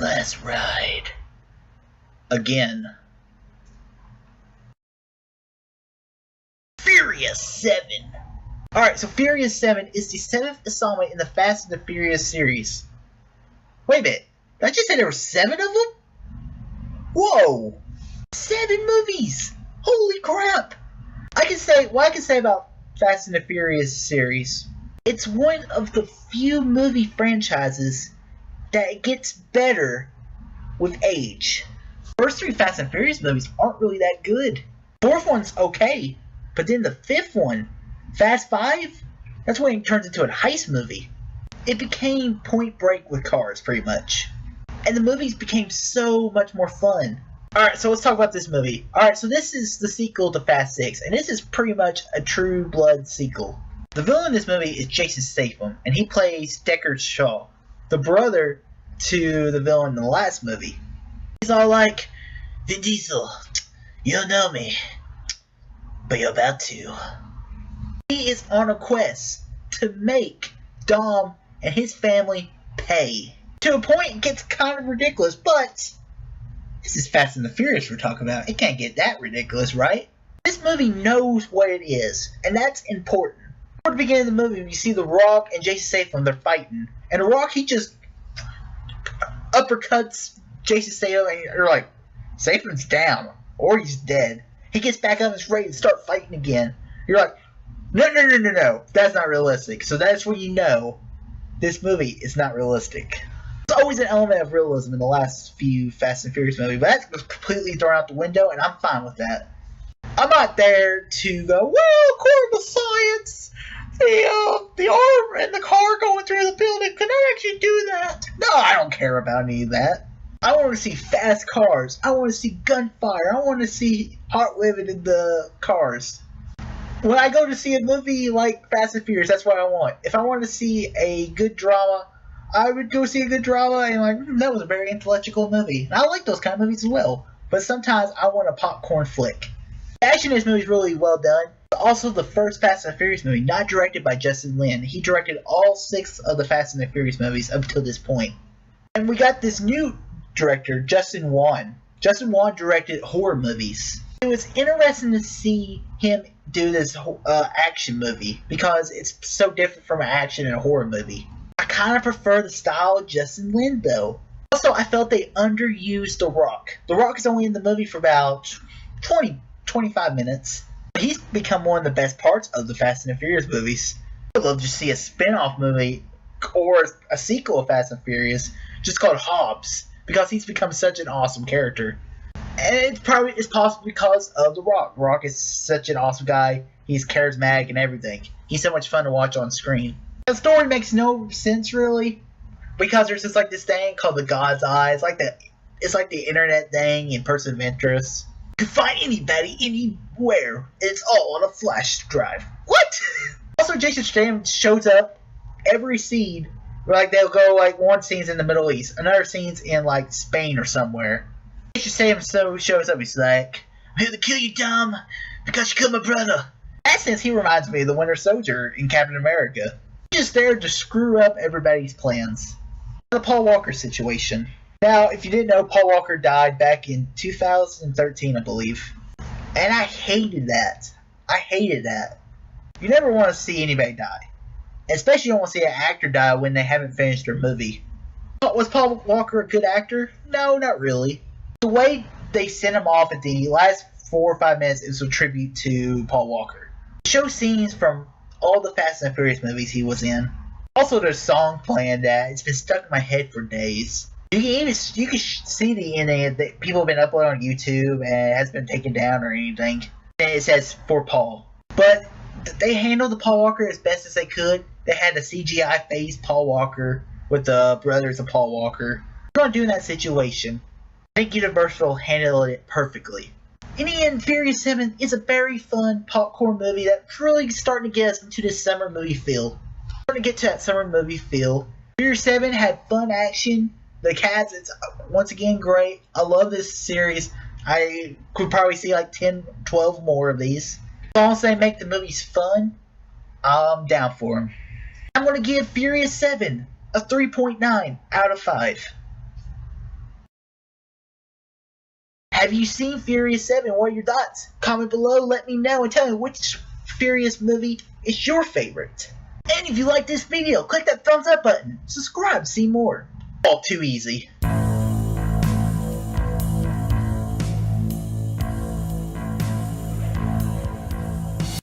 Last ride. Again. Furious 7. Alright, so Furious 7 is the 7th installment in the Fast and the Furious series. Wait a minute. Did I just say there were 7 of them? Whoa! 7 movies! Holy crap! I can say about Fast and the Furious series. It's one of the few movie franchises that gets better with age. First 3 Fast and Furious movies aren't really that good. 4th one's okay, but then the 5th one, Fast 5, that's when it turns into a heist movie. It became Point Break with cars, pretty much. And the movies became so much more fun. Alright, so let's talk about this movie. Alright, so this is the sequel to Fast 6, and this is pretty much a true blood sequel. The villain in this movie is Jason Statham, and he plays Deckard Shaw, the brother to the villain in the last movie. He's all like, Vin Diesel, you don't know me, but you're about to. He is on a quest to make Dom and his family pay. To a point, it gets kind of ridiculous, but this is Fast and the Furious we're talking about. It can't get that ridiculous, right? This movie knows what it is, and that's important. Toward the beginning of the movie, you see The Rock and Jason Statham, they're fighting. And The Rock, he just uppercuts Jason Statham, and you're like, Statham's down, or he's dead. He gets back up and is ready to start fighting again. You're like, no, that's not realistic. So that's when you know this movie is not realistic. There's always an element of realism in the last few Fast and Furious movies, but that's completely thrown out the window, and I'm fine with that. I'm not there to go, well, according to science, the arm and the car going through the building could not actually do that. No, I don't care about any of that. I want to see fast cars. I want to see gunfire. I want to see hot living in the cars. When I go to see a movie like Fast and Furious, that's what I want. If I want to see a good drama, I would go see a good drama and like, that was a very intellectual movie. And I like those kind of movies as well. But sometimes I want a popcorn flick. The action in this movie is really well done. Also, the first Fast and Furious movie, not directed by Justin Lin. He directed all 6 of the Fast and the Furious movies up until this point. And we got this new director, Justin Wan. Justin Wan directed horror movies. It was interesting to see him do this action movie because it's so different from an action and a horror movie. I kind of prefer the style of Justin Lin, though. Also, I felt they underused The Rock. The Rock is only in the movie for about 25 minutes. He's become one of the best parts of the Fast and the Furious movies. I would love to see a spin-off movie or a sequel of Fast and Furious just called Hobbs, because he's become such an awesome character. And it's possible because of The Rock. The Rock is such an awesome guy. He's charismatic and everything. He's so much fun to watch on screen. The story makes no sense, really, because there's just like this thing called the God's Eye. It's like the internet thing and person of interest. You can find anybody, anywhere. It's all on a flash drive. What? Also, Jason Statham shows up every scene. Like, they'll go, like, one scene's in the Middle East, another scene's in, like, Spain or somewhere. Jason Statham shows up, he's like, I'm here to kill you, Dom, because you killed my brother. In that sense, he reminds me of the Winter Soldier in Captain America. He's just there to screw up everybody's plans. The Paul Walker situation. Now, if you didn't know, Paul Walker died back in 2013, I believe. And I hated that. You never want to see anybody die. Especially you don't want to see an actor die when they haven't finished their movie. But was Paul Walker a good actor? No, not really. The way they sent him off at the last 4 or 5 minutes is a tribute to Paul Walker. They show scenes from all the Fast and Furious movies he was in. Also, there's a song playing that it's been stuck in my head for days. You can see the ending that people have been uploading on YouTube and it hasn't been taken down or anything. And it says for Paul. But they handled the Paul Walker as best as they could. They had the CGI face Paul Walker with the brothers of Paul Walker. What do do in that situation? I think Universal handled it perfectly. In the end, Furious 7 is a very fun popcorn movie that's really starting to get us into this summer movie feel. Starting to get to that summer movie feel. Furious 7 had fun action. The cast, it's once again great. I love this series. I could probably see like 10, 12 more of these. As long as they make the movies fun, I'm down for them. I'm going to give Furious 7 a 3.9 out of 5. Have you seen Furious 7? What are your thoughts? Comment below, let me know, and tell me which Furious movie is your favorite. And if you like this video, click that thumbs up button. Subscribe to see more. All too easy.